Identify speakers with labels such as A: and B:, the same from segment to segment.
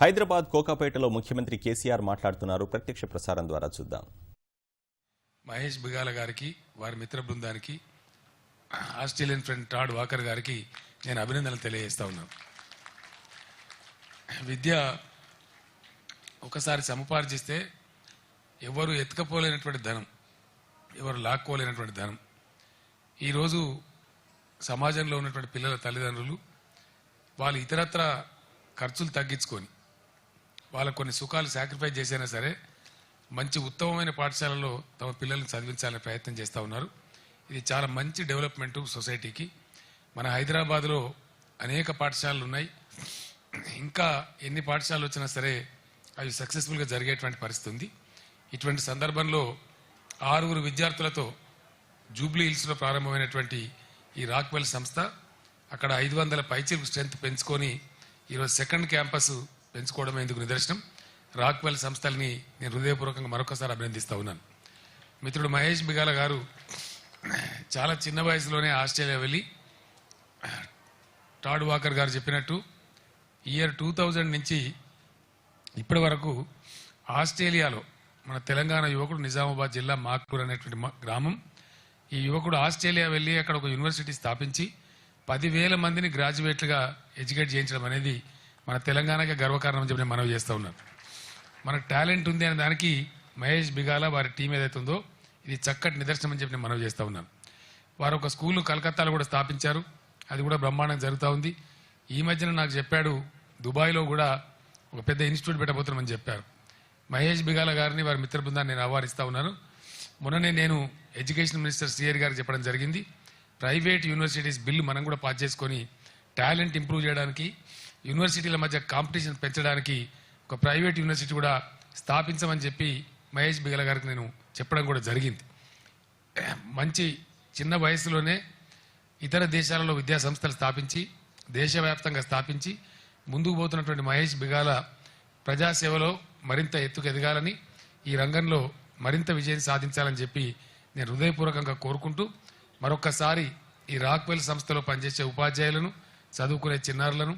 A: హైదరాబాద్ కోకాపేటలో ముఖ్యమంత్రి కేసీఆర్ మాట్లాడుతున్నారు. ప్రత్యక్ష ప్రసారం ద్వారా చూద్దాం.
B: మహేష్ బిగాల గారికి, వారి మిత్ర బృందానికి, ఆస్ట్రేలియన్ ఫ్రెండ్ టాడ్ వాకర్ గారికి నేను అభినందనలు తెలియజేస్తా ఉన్నాను. విద్య ఒకసారి సముపార్జిస్తే ఎవరు ఎత్తుకపోలేనటువంటి ధనం, ఎవరు లాక్కోలేనటువంటి ధనం. ఈరోజు సమాజంలో ఉన్నటువంటి పిల్లల తల్లిదండ్రులు వాళ్ళు ఇతరత్ర ఖర్చులు తగ్గించుకొని వాళ్ళకు కొన్ని సుఖాలు సాక్రిఫైస్ చేసైనా సరే మంచి ఉత్తమమైన పాఠశాలలో తమ పిల్లల్ని చదివించాలని ప్రయత్నం చేస్తూ ఉన్నారు. ఇది చాలా మంచి డెవలప్మెంట్ సొసైటీకి. మన హైదరాబాద్లో అనేక పాఠశాలలు ఉన్నాయి. ఇంకా ఎన్ని పాఠశాలలు వచ్చినా సరే అవి సక్సెస్ఫుల్గా జరిగేటువంటి పరిస్థితి ఉంది. ఇటువంటి సందర్భంలో 6 విద్యార్థులతో జూబ్లీ హిల్స్లో ప్రారంభమైనటువంటి ఈ రాక్వెల్ సంస్థ అక్కడ 500 పైచిలకు స్ట్రెంత్ పెంచుకొని ఈరోజు సెకండ్ క్యాంపస్ పెంచుకోవడం ఎందుకు నిదర్శనం. రాక్వెల్ సంస్థల్ని నేను హృదయపూర్వకంగా మరొకసారి అభినందిస్తూ ఉన్నాను. మిత్రుడు మహేష్ బిగాల గారు చాలా చిన్న వయసులోనే ఆస్ట్రేలియా వెళ్ళి టాడ్ వాకర్ గారు చెప్పినట్టు ఇయర్ 2000 నుంచి ఇప్పటి వరకు ఆస్ట్రేలియాలో మన తెలంగాణ యువకుడు నిజామాబాద్ జిల్లా మాక్కూర్ అనేటువంటి గ్రామం, ఈ యువకుడు ఆస్ట్రేలియా వెళ్ళి అక్కడ ఒక యూనివర్సిటీ స్థాపించి 10,000 మందిని గ్రాడ్యుయేట్లుగా ఎడ్యుకేట్ చేయించడం అనేది మన తెలంగాణకే గర్వకారణం అని చెప్పి నేను మనవి చేస్తూ ఉన్నాను. మనకు టాలెంట్ ఉంది అనే దానికి మహేష్ బిగాల వారి టీం ఏదైతే ఉందో ఇది చక్కటి నిదర్శనం అని చెప్పి నేను మనవి చేస్తూ ఉన్నాను. వారు ఒక స్కూల్ కలకత్తాలో కూడా స్థాపించారు. అది కూడా బ్రహ్మాండంగా జరుగుతూ ఉంది. ఈ మధ్యన నాకు చెప్పాడు దుబాయ్లో కూడా ఒక పెద్ద ఇన్స్టిట్యూట్ పెట్టబోతున్నామని చెప్పారు. మహేష్ బిగాల గారిని వారి మిత్ర బృందాన్ని నేను ఆహ్వానిస్తూ ఉన్నాను. మొన్ననే నేను ఎడ్యుకేషన్ మినిస్టర్ సిఆర్ గారికి చెప్పడం జరిగింది. ప్రైవేట్ యూనివర్సిటీస్ బిల్లు మనం కూడా పాస్ చేసుకొని టాలెంట్ ఇంప్రూవ్ చేయడానికి, యూనివర్సిటీల మధ్య కాంపిటీషన్ పెంచడానికి ఒక ప్రైవేట్ యూనివర్సిటీ కూడా స్థాపించమని చెప్పి మహేష్ బిగాల గారికి నేను చెప్పడం కూడా జరిగింది. మంచి చిన్న వయసులోనే ఇతర దేశాలలో విద్యా సంస్థలు స్థాపించి దేశవ్యాప్తంగా స్థాపించి ముందుకు పోతున్నటువంటి మహేష్ బిగాల ప్రజాసేవలో మరింత ఎత్తుకు ఎదగాలని, ఈ రంగంలో మరింత విజయం సాధించాలని చెప్పి నేను హృదయపూర్వకంగా కోరుకుంటూ మరొక్కసారి ఈ రాక్వెల్ సంస్థలో పనిచేసే ఉపాధ్యాయులను, చదువుకునే చిన్నారులను,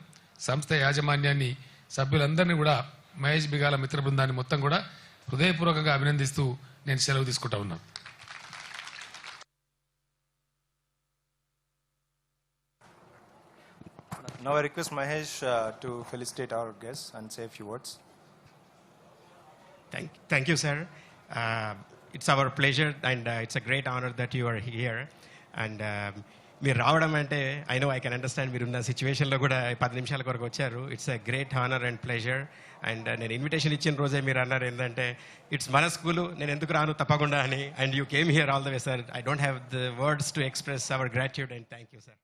B: సంస్థ యాజమాన్యాన్ని, సభ్యులందరినీ కూడా మహేష్ బిగాల మిత్ర బృందాన్ని మొత్తం కూడా హృదయపూర్వకంగా అభినందిస్తూ నేను సెలవు తీసుకుంటా ఉన్నాను.
C: Now I request Mahesh to felicitate our guests and say a few words.
D: Thank you, sir. It's our pleasure and it's a great honor that you are here. And మీరు రావడం అంటే I know I can understand మీరున్న సిచ్యువేషన్లో కూడా 10 నిమిషాల వరకు వచ్చారు. It's a great honour and pleasure. And నేను ఇన్విటేషన్ ఇచ్చిన రోజే మీరు అన్నారు ఏంటంటే ఇట్స్ మన స్కూలు, నేను ఎందుకు రాను తప్పకుండా అని. And you came here all the way sir. I don't have the words to express our gratitude and thank you sir.